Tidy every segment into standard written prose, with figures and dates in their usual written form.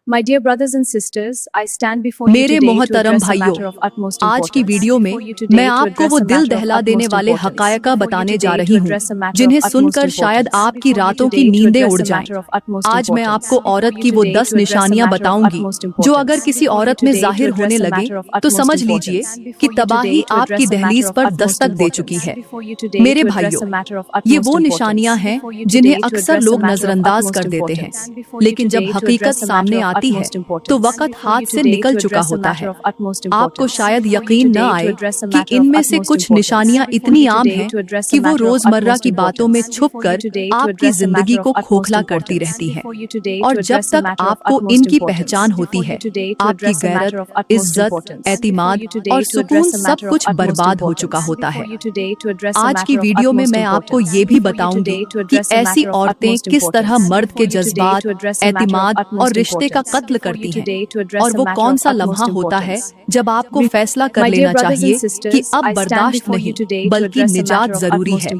मेरे मोहतरम भाइयों, आज की वीडियो में मैं आपको वो दिल दहला देने वाले हकायका बताने जा रही हूँ जिन्हें सुनकर शायद आपकी रातों की नींदें उड़ जाएं। आज मैं आपको औरत की वो 10 निशानियां बताऊंगी जो अगर किसी औरत में जाहिर होने लगे तो समझ लीजिए कि तबाही आपकी दहलीज पर दस्तक दे चुकी है। मेरे भाइयों, ये वो निशानियां हैं जिन्हें अक्सर लोग नजरअंदाज कर देते हैं, लेकिन जब हकीकत सामने आती है तो वक्त हाथ से निकल चुका होता है। आपको शायद यकीन न आए कि इनमें से कुछ निशानियां इतनी आम हैं कि वो रोजमर्रा की बातों में छुपकर आपकी जिंदगी को खोखला करती रहती हैं। और जब तक आपको इनकी पहचान होती है, आपकी गैरत, इज्जत, एतिमाद और सुकून सब कुछ बर्बाद हो चुका होता है। आज की वीडियो में मैं आपको ये भी बताऊंगी कि ऐसी औरतें किस तरह मर्द के जज्बात, एतिमाद और रिश्ते का कत्ल करती हैं, और वो कौन सा लम्हा होता है जब आपको फैसला कर लेना चाहिए कि अब बर्दाश्त नहीं बल्कि निजात जरूरी है।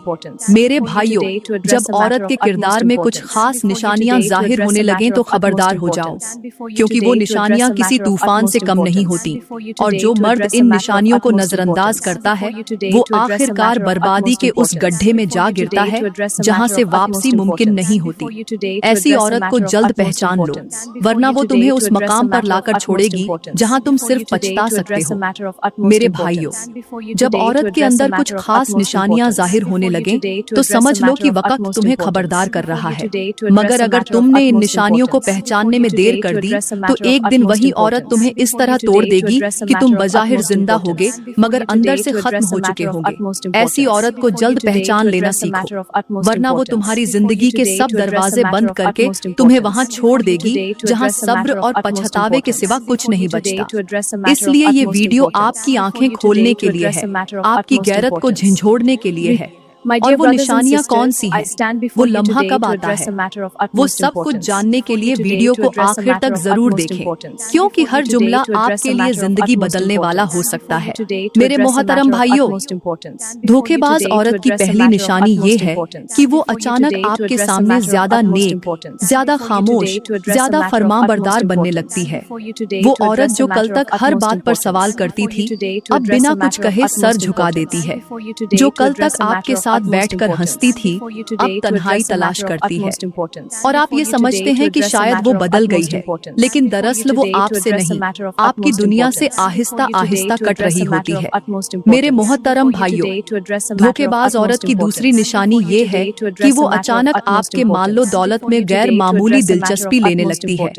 मेरे भाइयों, जब औरत के किरदार में कुछ खास निशानियां जाहिर होने लगें तो खबरदार हो जाओ, क्योंकि वो निशानियां किसी तूफान से कम नहीं होती। और जो मर्द इन निशानियों को नजरअंदाज करता है वो आखिरकार बर्बादी के उस गड्ढे में जा गिरता है जहां से वापसी मुमकिन नहीं होती। ऐसी औरत को जल्द पहचान लो, वरना वो तुम्हें उस मकाम पर लाकर छोड़ेगी जहां तुम सिर्फ पछता सकते हो। मेरे भाइयों, जब औरत के अंदर कुछ खास निशानियां जाहिर होने लगे तो समझ लो कि वक्त तुम्हें खबरदार कर रहा है। मगर अगर तुमने इन निशानियों को पहचानने में देर कर दी तो एक दिन वही औरत तुम्हें इस तरह तोड़ देगी कि तुम बजाहिर जिंदा होगे मगर अंदर से खत्म हो चुके होंगे। ऐसी औरत को जल्द पहचान लेना सीखो, वरना वो तुम्हारी जिंदगी के सब दरवाजे बंद करके तुम्हें वहां छोड़ देगी जहां सब्र और पछतावे के सिवा कुछ नहीं बचता। इसलिए ये वीडियो आपकी आंखें खोलने के लिए है, आपकी गैरत को झंझोड़ने के लिए है। और वो निशानियां कौन सी हैं? वो लम्हा कब आता है? वो सब कुछ जानने के लिए वीडियो को आखिर तक जरूर देखें, क्योंकि हर जुमला आपके लिए जिंदगी बदलने वाला हो सकता है। मेरे मोहतरम भाइयों, धोखेबाज औरत की पहली निशानी ये है कि वो अचानक आपके सामने ज्यादा नेक, ज्यादा खामोश, ज्यादा फरमाबरदार बनने लगती है। वो औरत जो कल तक हर बात पर सवाल करती थी अब बिना कुछ कहे सर झुका देती है। जो कल तक आपके साथ बैठकर हंसती थी अब तन्हाई तलाश करती है। और आप ये समझते हैं कि शायद वो बदल गई है, लेकिन दरअसल वो आपसे नहीं, आपकी दुनिया से आहिस्ता आहिस्ता कट रही होती है। मेरे मोहतरम भाइयों, धोखेबाज औरत की दूसरी निशानी ये है कि वो अचानक आपके मालो दौलत में गैर मामूली दिलचस्पी लेने लगती है,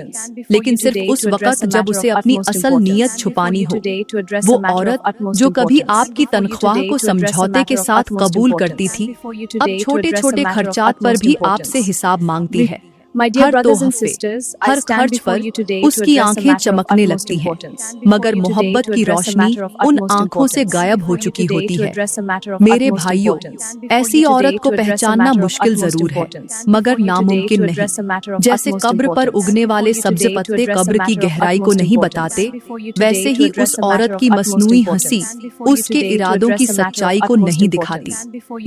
लेकिन सिर्फ उस वक्त जब उसे अपनी असल नीयत छुपानी हो। वो औरत जो कभी आपकी तनख्वाह को समझौते के साथ कबूल करती थी अब छोटे छोटे खर्चात पर भी आपसे हिसाब मांगती है। हर तोहफे, हर खर्च पर उसकी आंखें चमकने लगती हैं, मगर मोहब्बत की रोशनी उन आंखों से गायब हो चुकी होती है। मेरे भाइयों, ऐसी औरत को पहचानना मुश्किल जरूर है मगर नामुमकिन नहीं। जैसे कब्र पर उगने वाले सब्ज पत्ते कब्र की गहराई को नहीं बताते, वैसे ही उस औरत की मसनूई हंसी उसके इरादों की सच्चाई को नहीं दिखाती।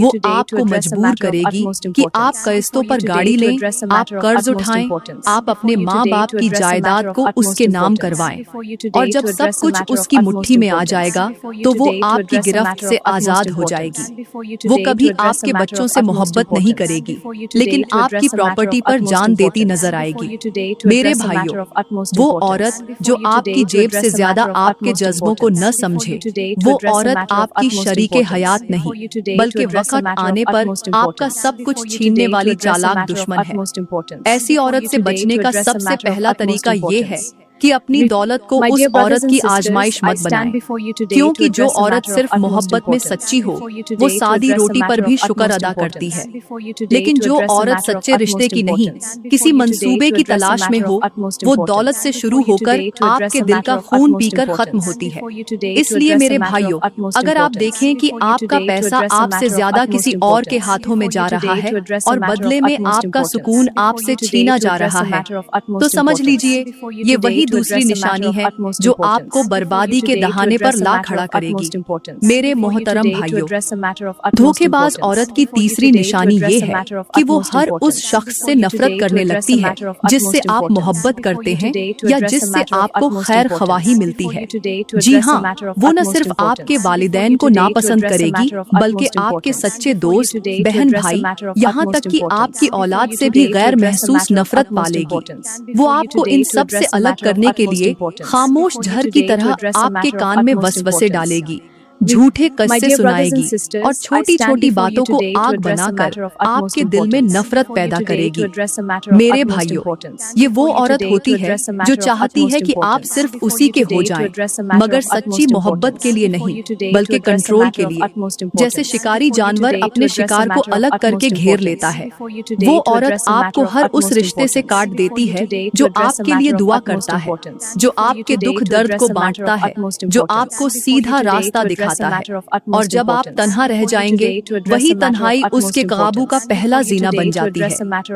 वो आपको मजबूर करेगी कि आप किस्तों पर गाड़ी लें, आप कर्ज उठाएं, आप अपने माँ बाप की जायदाद को उसके नाम करवाएं, और जब सब कुछ उसकी मुट्ठी में आ जाएगा तो वो आपकी गिरफ्त से आजाद हो जाएगी। वो कभी आपके बच्चों से मोहब्बत नहीं करेगी, लेकिन आपकी प्रॉपर्टी पर जान देती नजर आएगी। मेरे भाइयों, वो औरत जो आपकी जेब से ज्यादा आपके जज्बों को न समझे, वो औरत आपकी शरीके हयात नहीं बल्कि वक्त आने पर आपका सब कुछ छीनने वाली चालाक दुश्मन है। ऐसी औरत से बचने का सबसे पहला तरीका ये है कि अपनी दौलत को उस औरत की आजमाइश मत बनाएं, क्योंकि जो औरत सिर्फ मोहब्बत में सच्ची हो वो सादी रोटी पर भी शुक्र अदा करती है, लेकिन जो औरत सच्चे रिश्ते की नहीं, किसी मंसूबे की तलाश में हो, वो दौलत से शुरू होकर आपके दिल का खून पीकर खत्म होती है। इसलिए मेरे भाइयों, अगर आप देखें कि आपका पैसा आपसे ज्यादा किसी और के हाथों में जा रहा है और बदले में आपका सुकून आपसे छीना जा रहा है, तो समझ लीजिए ये वही दूसरी निशानी है जो आपको बर्बादी के दहाने पर ला खड़ा करेगी। मेरे मोहतरम भाइयों, धोखेबाज औरत की तीसरी निशानी ये है कि वो हर उस शख्स से नफरत करने लगती है जिससे आप मोहब्बत करते हैं या जिससे आपको खैर ख्वाही मिलती है। जी हाँ, वो न सिर्फ आपके वालिदैन को नापसंद करेगी बल्कि आपके सच्चे दोस्त, बहन भाई, यहाँ तक कि आपकी औलाद से भी गैर महसूस नफरत पालेगी। वो आपको इन सब से अलग करने के लिए खामोश झर की तरह आपके कान में वसवसे डालेगी, झूठे किस्से सुनाएगी और छोटी छोटी बातों को आग बनाकर आपके दिल में नफरत पैदा करेगी। मेरे भाइयों, ये वो औरत होती है जो चाहती है कि आप सिर्फ उसी के हो जाएं, मगर सच्ची मोहब्बत के लिए नहीं बल्कि कंट्रोल के लिए। जैसे शिकारी जानवर अपने शिकार को अलग करके घेर लेता है, वो औरत आपको हर उस रिश्ते से काट देती है जो आपके लिए दुआ करता है, जो आपके दुख दर्द को बांटता है, जो आपको सीधा रास्ता दिखाता है। और जब आप तन्हा रह जाएंगे, वही तन्हाई उसके काबू का पहला जीना बन जाती है।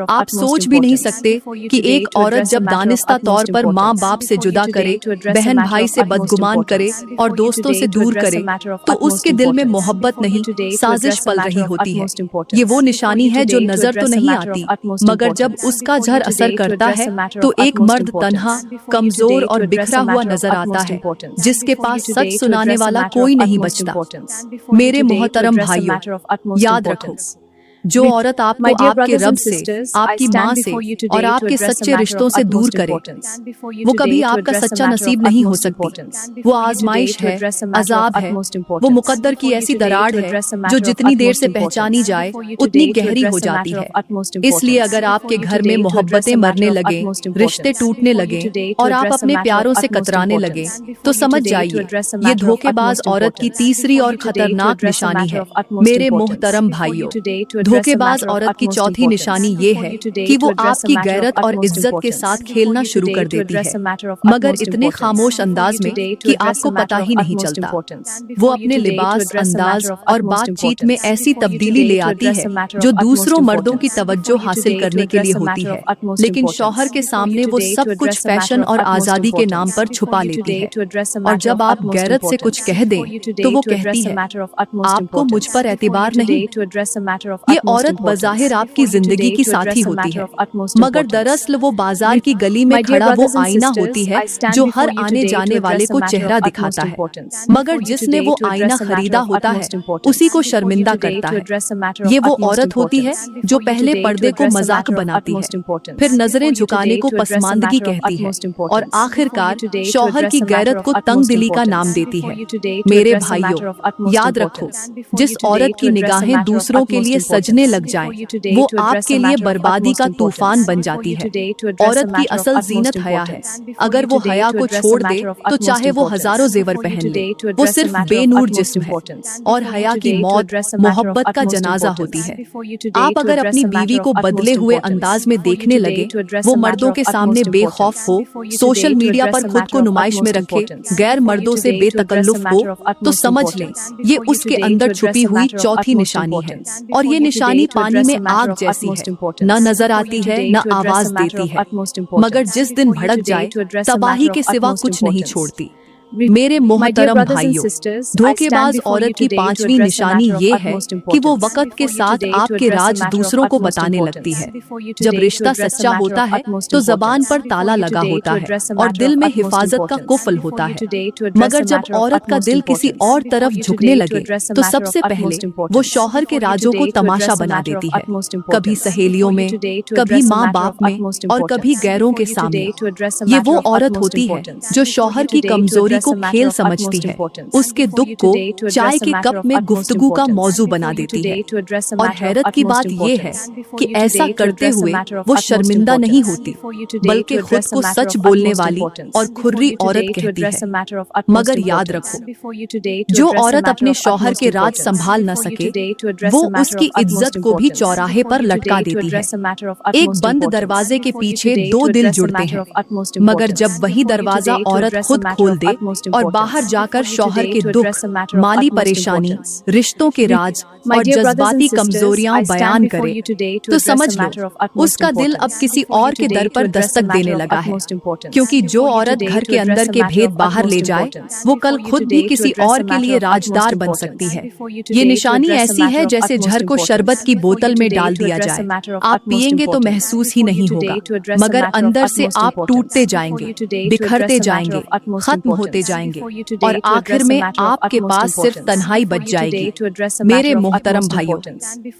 आप सोच भी नहीं सकते कि एक औरत जब दानिस्ता तौर पर माँ बाप से जुदा करे, बहन भाई से बदगुमान करे और दोस्तों से दूर करे, तो उसके दिल में मोहब्बत नहीं, साजिश पल रही होती है। ये वो निशानी है जो नजर तो नहीं आती, मगर जब उसका झर असर करता है तो एक मर्द तन्हा, कमजोर और बिखरा हुआ नजर आता है, जिसके पास सच सुनाने वाला कोई नहीं बचता। मेरे मोहतरम भाइयों, याद रखो, जो औरत आपको आपके रब से, आपकी माँ से और आपके सच्चे रिश्तों से दूर करे, वो कभी आपका सच्चा नसीब नहीं हो सकती। वो आजमाइश है, अजाब है, वो मुकद्दर की ऐसी दरार है जो जितनी देर से पहचानी जाए उतनी गहरी हो जाती है। इसलिए अगर आपके घर में मोहब्बतें मरने लगे, रिश्ते टूटने लगे और आप अपने प्यारों से कतराने लगे, तो समझ जाइए ये धोखेबाज औरत की तीसरी और खतरनाक निशानी है। मेरे मोहतरम भाइयों, धोखेबाज औरत की चौथी निशानी ये है कि वो आपकी गैरत और इज्जत के साथ खेलना शुरू कर देती है, मगर इतने खामोश अंदाज में कि आपको पता ही नहीं चलता। वो अपने लिबास, अंदाज और बातचीत में ऐसी तब्दीली ले आती है जो दूसरों मर्दों की तवज्जो हासिल करने के लिए होती है, लेकिन शौहर के सामने वो सब कुछ फैशन और आजादी के नाम पर छुपा लेती है। और जब आप गैरत से कुछ कह दें तो वो कहती है, आपको मुझ पर एतबार नहीं। ये औरत बज़ाहिर आपकी जिंदगी की साथी होती है, मगर दरअसल वो बाजार की गली में खड़ा वो आईना होती है जो हर आने जाने वाले को चेहरा दिखाता है, मगर जिसने वो आईना खरीदा होता है उसी को शर्मिंदा करता है। ये वो औरत होती है जो पहले पर्दे को मजाक बनाती है, फिर नजरें झुकाने को पसमानदगी कहती है और आखिरकार शौहर की गैरत को तंग दिली का नाम देती है। मेरे भाइयों, याद रखो, जिस औरत की निगाहें दूसरों के लिए सजने लग जाएं, वो आपके लिए बर्बादी का तूफान बन जाती है। औरत की असल जीनत हया है। अगर वो हया को छोड़ दे तो चाहे वो हजारों जेवर पहन ले, वो सिर्फ बेनूर जिस्म है और हया की मौत मोहब्बत का जनाजा होती है। आप अगर अपनी बीवी को बदले हुए अंदाज में देखने लगे, वो मर्दों के सामने बेखौफ हो, सोशल मीडिया पर खुद को नुमाइश में रखे, गैर मर्दों से बेतकल्लुफ हो, तो समझ लें ये उसके अंदर छुपी हुई चौथी निशानी है। और ये निशानी पानी में आग जैसी है, न नजर आती है न आवाज देती है, मगर जिस दिन भड़क जाए तबाही के सिवा कुछ नहीं छोड़ती। मेरे मोहतरम भाइयों, धोखेबाज औरत की पांचवी निशानी ये है कि वो वक्त के साथ आपके राज दूसरों को बताने लगती है। जब रिश्ता सच्चा होता है तो जबान पर ताला लगा होता है और दिल में हिफाजत का कुफल होता है, मगर जब औरत का दिल किसी और तरफ झुकने लगे तो सबसे पहले वो शौहर के राजों को तमाशा बना देती है, कभी सहेलियों में, कभी माँ बाप में और कभी गैरों के सामने। ये वो औरत होती है जो शौहर की कमजोरी को खेल समझती है, उसके दुख को चाय के कप में गुफ्तगू का मौजू बना देती है। और हैरत की बात यह है कि ऐसा करते हुए वो शर्मिंदा नहीं होती, बल्कि खुद को सच बोलने वाली और खुर्री औरत कहती है। मगर याद रखो, जो औरत अपने शौहर के राज संभाल न सके, वो उसकी इज्जत को भी चौराहे पर लटका देती है। एक बंद दरवाजे के पीछे दो दिल जुड़ते हैं, मगर जब वही दरवाजा औरत खुद खोल दे और बाहर जाकर शौहर के दुख, माली परेशानी, रिश्तों के राज और जज्बाती कमजोरियां बयान करे, तो समझ लो उसका दिल अब किसी और के दर पर दस्तक देने लगा है। क्योंकि जो औरत घर के अंदर के भेद बाहर ले जाए, वो कल खुद भी किसी और के लिए राजदार बन सकती है। ये निशानी ऐसी है जैसे झर को शरबत की बोतल में डाल दिया जाए। आप पिएंगे तो महसूस ही नहीं होगा, मगर अंदर से आप टूटते जाएंगे, बिखरते जाएंगे, खत्म होते जाएंगे और आखिर में आपके पास सिर्फ तन्हाई बच जाएगी। मेरे मोहतरम भाइयों,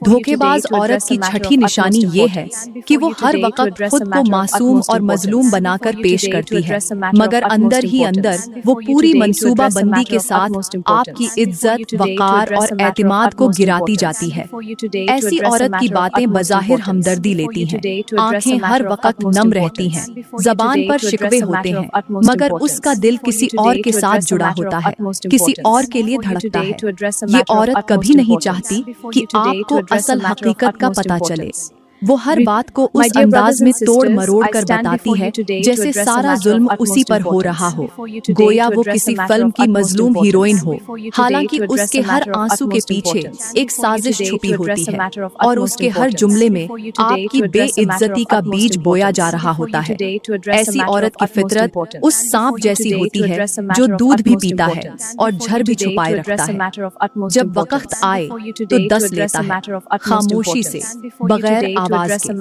धोखेबाज औरत की छठी निशानी ये है कि वो हर वक्त खुद को मासूम और मजलूम बनाकर पेश करती है, मगर अंदर ही अंदर वो पूरी मंसूबाबंदी के साथ आपकी इज्जत, वकार और एतिमाद को गिराती जाती है। ऐसी औरत की बातें बज़ाहिर हमदर्दी लेती हैं, आंखें हर वक्त नम रहती हैं, जबान पर शिकवे होते हैं, मगर उसका दिल किसी और के साथ जुड़ा होता है, किसी और के लिए धड़कता है। ये औरत कभी नहीं चाहती कि आपको असल हकीकत का पता चले। वो हर बात को उस अंदाज में तोड़ मरोड़ कर बताती है जैसे सारा जुल्म उसी पर हो रहा हो, गोया वो किसी फिल्म की मजलूम हीरोइन हो। हालांकि उसके हर आंसू के पीछे एक साजिश छुपी होती है और उसके हर जुमले में आपकी बेइज्जती का बीज बोया जा रहा होता है। ऐसी औरत की फितरत उस सांप जैसी होती है जो दूध भी पीता है और झर भी छुपाए रखता है। जब वक्त आए तो दस लेता है, खामोशी से, बगैर आवाज के।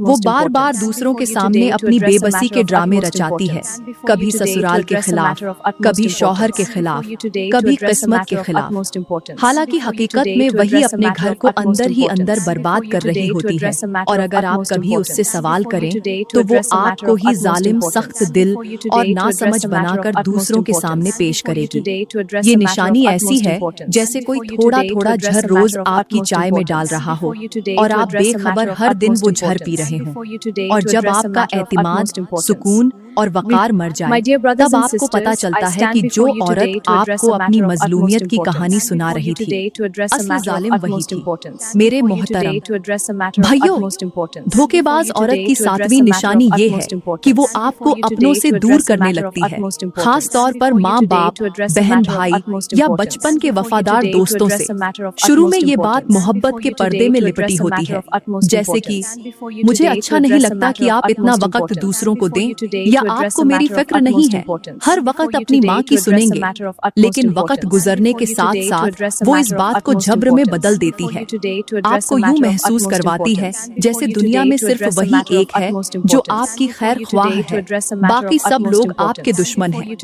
वो बार बार दूसरों के सामने अपनी बेबसी के ड्रामे रचाती है, कभी ससुराल के खिलाफ, कभी शौहर के खिलाफ, कभी किस्मत के खिलाफ। हालांकि हकीकत में वही अपने घर को अंदर ही अंदर बर्बाद कर रही होती है। और अगर आप कभी उससे सवाल करें तो वो आपको ही जालिम, सख्त दिल और नासमझ बनाकर दूसरों के सामने पेश करेगी। ये निशानी ऐसी है जैसे कोई थोड़ा थोड़ा झर रोज आपकी चाय में डाल रहा हो और आप बेखबर हर दिन वो झर पी रहे हों। और जब आपका एतिमाद, सुकून और वकार मर जाए, तब आपको पता चलता है कि जो औरत आपको अपनी मजलूमियत की कहानी सुना रही थी, असली जालिम वही थी। मेरे मोहतरम भाइयों, धोखेबाज औरत की सातवीं निशानी ये है कि वो आपको अपनों से दूर करने लगती है, खास तौर पर माँ बाप, बहन भाई या बचपन के वफादार दोस्तों से। शुरू में ये बात मोहब्बत के पर्दे में लिपटी होती है, जैसे कि मुझे अच्छा नहीं लगता कि आप इतना वक्त दूसरों को दें, या आपको मेरी फिक्र नहीं है, हर वक्त अपनी माँ की सुनेंगे। लेकिन वक्त गुजरने के साथ साथ वो इस बात को जब्र में बदल देती है, आपको यूं महसूस करवाती है जैसे दुनिया में सिर्फ वही एक है जो आपकी खैर ख्वाह है, बाकी सब लोग आपके दुश्मन हैं।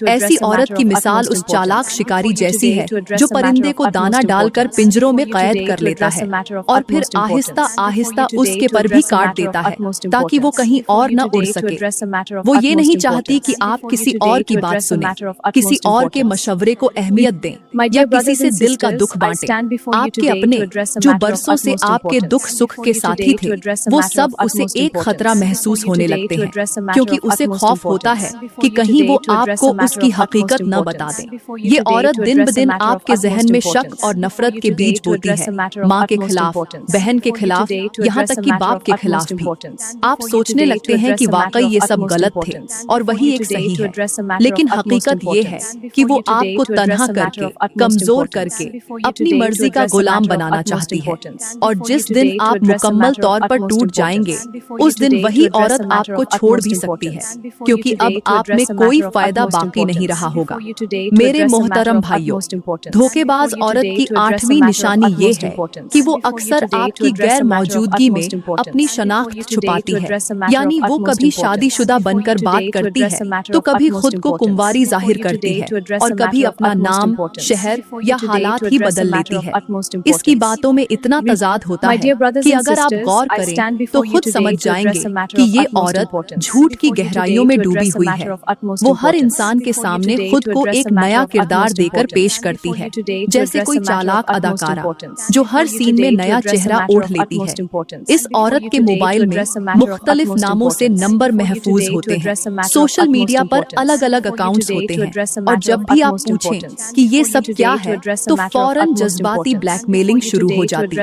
ऐसी औरत की मिसाल उस चालाक शिकारी जैसी है जो परिंदे को दाना डालकर पिंजरों में कैद कर लेता है और फिर आहिस्ता आहिस्ता उसके पर भी काट देता है ताकि वो कहीं और न उड़ सके। वो ये नहीं चाहती कि आप किसी और की बात सुने, किसी और के मशवरे को अहमियत दें या किसी से दिल का दुख बांटें। आपके अपने जो बरसों से आपके दुख सुख के साथी थे, वो सब उसे एक खतरा महसूस होने लगते हैं, क्योंकि उसे खौफ होता है कि कहीं वो आपको उसकी हकीकत न बता दें। ये औरत दिन ब दिन आपके जहन में शक और नफरत के बीज बोती है, माँ के खिलाफ, बहन के खिलाफ, यहाँ तक कि बाप के खिलाफ भी। आप सोचने लगते हैं कि वाकई ये सब गलत थे और वही एक सही है, लेकिन हकीकत ये है कि वो आपको तन्हा करके, कमजोर करके अपनी मर्जी का गुलाम बनाना चाहती है। और जिस दिन आप मुकम्मल तौर पर टूट जाएंगे, उस दिन वही औरत आपको छोड़ भी सकती है, क्योंकि अब आप में कोई फायदा बाकी नहीं रहा होगा। मेरे मोहतरम भाइयों, धोखेबाज औरत की आठवीं निशानी ये है कि वो अक्सर आपकी गैर मौजूदगी में अपनी शनाख्त छुपाती है, यानी वो कभी शादीशुदा बनकर बात करती है तो कभी खुद को कुंवारी जाहिर करती है और कभी अपना नाम, शहर या हालात ही बदल लेती है। इसकी बातों में इतना तजाद होता है कि अगर आप गौर करें तो खुद समझ जाएंगे कि ये औरत झूठ की गहराइयों में डूबी हुई है। वो हर इंसान के सामने खुद को एक नया किरदार देकर पेश करती है, जैसे कोई चालाक अदाकारा जो हर सीन में नया चेहरा ओढ़ लेती है। इस औरत के मोबाइल में मुख्तलिफ नामों से नंबर महफूज होते हैं। सोशल मीडिया पर अलग अलग अकाउंट्स होते हैं और जब भी आप पूछें कि ये सब क्या है तो फौरन जज्बाती ब्लैकमेलिंग शुरू हो जाती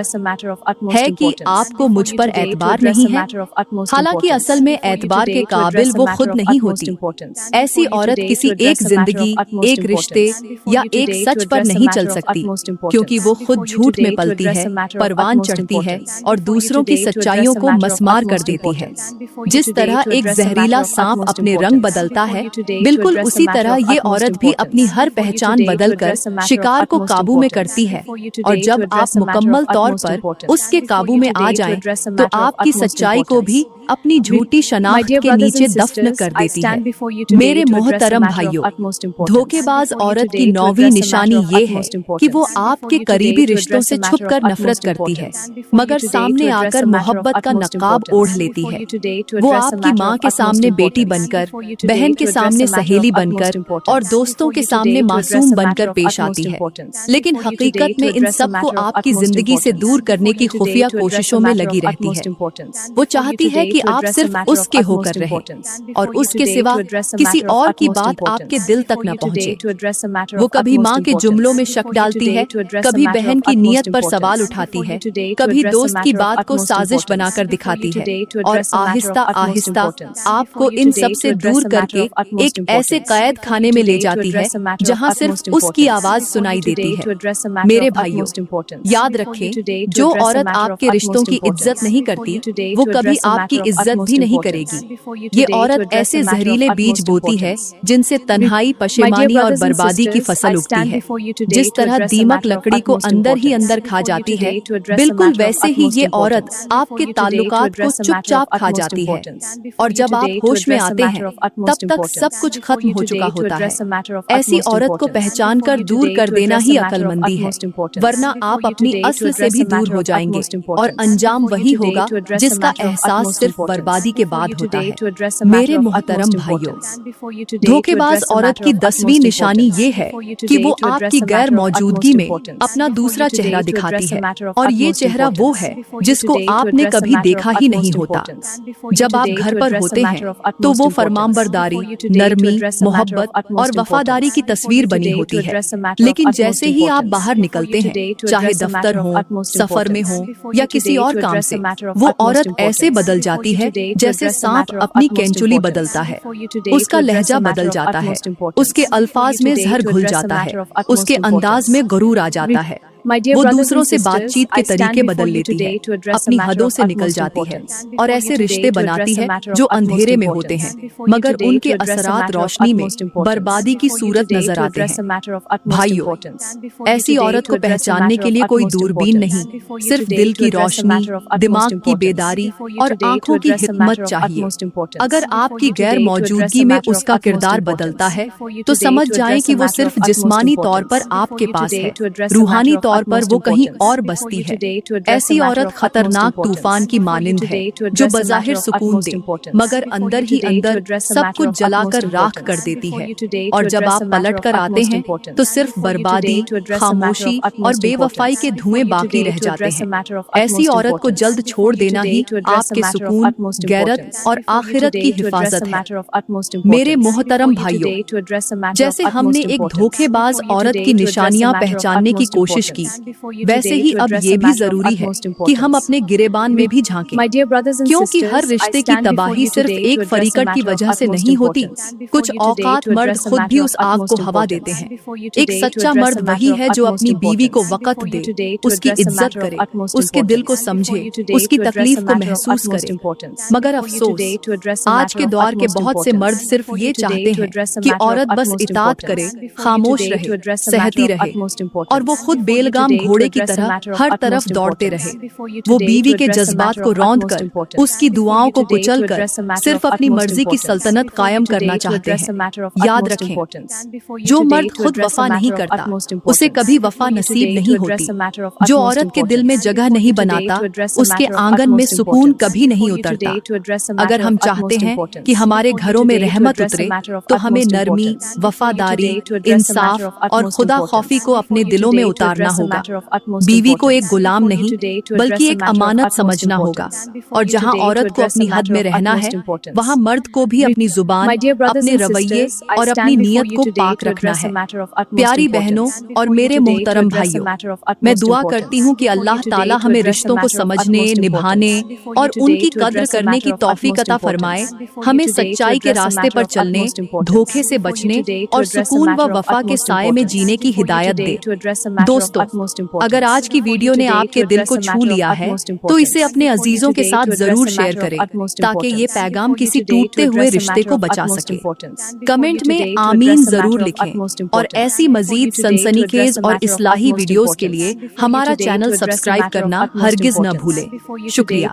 है कि आपको मुझ पर एतबार नहीं है। हालांकि असल में एतबार के काबिल वो खुद नहीं होती। ऐसी औरत किसी एक जिंदगी, एक रिश्ते या एक सच पर नहीं चल सकती, क्योंकि वो खुद झूठ में पलती है, परवान चढ़ती है और दूसरों की सच्चाइयों को मसमार कर देती है। जिस तरह एक जहरीला सांप अपने रंग बदलता है, बिल्कुल उसी तरह ये औरत भी अपनी हर पहचान बदलकर शिकार को काबू में करती है। और जब आप मुकम्मल तौर पर उसके काबू में आ जाएं, तो आपकी सच्चाई को भी अपनी झूठी शनाख्त के नीचे दफन कर देती है। मेरे मोहतरम भाइयों, धोखेबाज औरत की 9वीं निशानी ये है कि वो आपके करीबी रिश्तों से छुपकर नफरत करती है, मगर सामने आकर मोहब्बत का नकाब ओढ़ लेती है। वो आपकी माँ के सामने बेटी बनकर, बहन के सामने सहेली बनकर और दोस्तों के सामने मासूम बनकर पेश आती है, लेकिन हकीकत में इन सबको आपकी जिंदगी से दूर करने की खुफिया कोशिशों में लगी रहती है। वो चाहती है कि आप सिर्फ उसके होकर रहें और उसके सिवा किसी और की बात आपके दिल तक न पहुंचे। वो कभी माँ के जुमलों में शक डालती है, कभी बहन की नीयत पर सवाल उठाती है, कभी दोस्त की बात को साजिश बनाकर दिखाती है और आहिस्ता आहिस्ता आपको इन सब से दूर करके एक ऐसे कैद खाने में ले जाती है जहाँ सिर्फ उसकी आवाज सुनाई देती है। मेरे भाइयों, याद रखें, जो औरत आपके रिश्तों की इज्जत नहीं करती, वो कभी आपकी इज्जत भी नहीं करेगी। ये औरत ऐसे जहरीले बीज बोती है जिनसे तन्हाई, पशेमानी और बर्बादी की फसल उगती है। जिस तरह दीमक लकड़ी को अंदर ही अंदर खा जाती है, बिल्कुल वैसे ही ये औरत आपके ताल्लुकात को चुपचाप खा जाती है। और जब आप होश में आते हैं, तब तक सब कुछ खत्म हो चुका होता है। ऐसी औरत को पहचान कर दूर कर देना ही अक्लमंदी है, वरना आप अपनी असल से भी दूर हो जाएंगे और अंजाम वही होगा जिसका एहसास सिर्फ बर्बादी के बाद होता है। मेरे मोहतरम भाइयों, धोखेबाज औरत की 10वीं निशानी ये है कि वो आपकी गैर मौजूदगी में अपना दूसरा चेहरा दिखाती है, और ये चेहरा वो है जिसको आपने कभी देखा ही नहीं होता। जब आप घर पर होते हैं तो वो फरमाबरदारी, नरमी, मोहब्बत और वफादारी की तस्वीर बनी होती है, लेकिन जैसे ही आप बाहर निकलते हैं, चाहे दफ्तर हो, सफर में हो या किसी और काम से, वो औरत ऐसे बदल जाती है जैसे सांप अपनी कैंचुली बदलता है। उसका लहजा बदल जाता है, उसके अल्फाज में जहर घुल जाता है, उसके अंदाज में गुरूर आ जाता है। वो दूसरों से बातचीत के तरीके बदल लेती है, अपनी हदों से निकल जाती है और ऐसे रिश्ते बनाती है जो अंधेरे में होते हैं, मगर उनके असरात रोशनी में बर्बादी की सूरत नजर आते हैं। भाइयों, ऐसी औरत को पहचानने के लिए कोई दूरबीन नहीं, सिर्फ दिल की रोशनी, दिमाग की बेदारी और आंखों की हिकमत चाहिए। अगर आपकी गैर मौजूदगी में उसका किरदार बदलता है, तो समझ जाएं कि वो सिर्फ जिस्मानी तौर पर आपके पास है, रूहानी तौर पर वो कहीं और बसती है। ऐसी औरत खतरनाक तूफान की मानिंद है जो बज़ाहिर सुकून दे, मगर अंदर ही अंदर सब कुछ जलाकर राख कर देती है। और जब आप पलट कर आते हैं तो सिर्फ बर्बादी, खामोशी और बेवफाई के धुएं बाकी रह जाते हैं। ऐसी औरत को जल्द छोड़ देना ही आपके सुकून, गैरत और आखिरत की हिफाजत है। मेरे मोहतरम भाइयों, जैसे हमने एक धोखेबाज औरत की निशानियां पहचानने की कोशिश की, वैसे ही अब ये भी जरूरी है कि हम अपने गिरेबान में भी झांकें, क्योंकि हर रिश्ते की तबाही सिर्फ एक फरीकत की वजह से नहीं होती। कुछ औकात मर्द खुद भी उस आग को हवा देते हैं। एक सच्चा मर्द वही है जो अपनी बीवी को वक़्त दे, उसकी इज्जत करे, उसके दिल को समझे, उसकी तकलीफ को महसूस करे। मगर अफसोस, आज के दौर के बहुत से मर्द सिर्फ ये चाहते हैं कि औरत बस इताअत करे, खामोश रहे, सहती रहे और वो खुद बेलगाम घोड़े की तरह हर तरफ दौड़ते रहे। वो बीवी के जज्बात को रौंद कर, उसकी दुआओं को कुचल कर सिर्फ अपनी मर्जी की सल्तनत कायम करना चाहते हैं। याद रखें, जो मर्द खुद वफा नहीं करता, उसे कभी वफा नसीब नहीं होती। जो औरत के दिल में जगह नहीं बनाता, उसके आंगन में सुकून कभी नहीं उतरता। अगर हम चाहते हैं कि हमारे घरों में रहमत उतरे, तो हमें नरमी, वफादारी, इंसाफ और खुदा खौफी को अपने दिलों में उतारना होगा। होगा। बीवी को एक गुलाम नहीं बल्कि एक अमानत समझना होगा। और जहां औरत को अपनी हद में रहना है, वहां मर्द को भी अपनी जुबान, अपने रवैये और अपनी नीयत को पाक रखना है। प्यारी बहनों और मेरे मोहतरम भाइयों, मैं दुआ करती हूँ कि अल्लाह ताला हमें रिश्तों को समझने, निभाने और उनकी कद्र करने की तौफीक अता फरमाए, हमें सच्चाई के रास्ते पर चलने, धोखे से बचने और सुकून व वफा के साए में जीने की हिदायत दे। दोस्तों, अगर आज की वीडियो ने आपके दिल को छू लिया है तो इसे अपने अजीजों के साथ जरूर शेयर करें ताकि ये पैगाम किसी टूटते हुए रिश्ते को बचा सके। कमेंट में आमीन जरूर लिखें और ऐसी मजीद सनसनीखेज और इस्लाही वीडियोस के लिए हमारा चैनल सब्सक्राइब करना हरगिज न भूलें। शुक्रिया।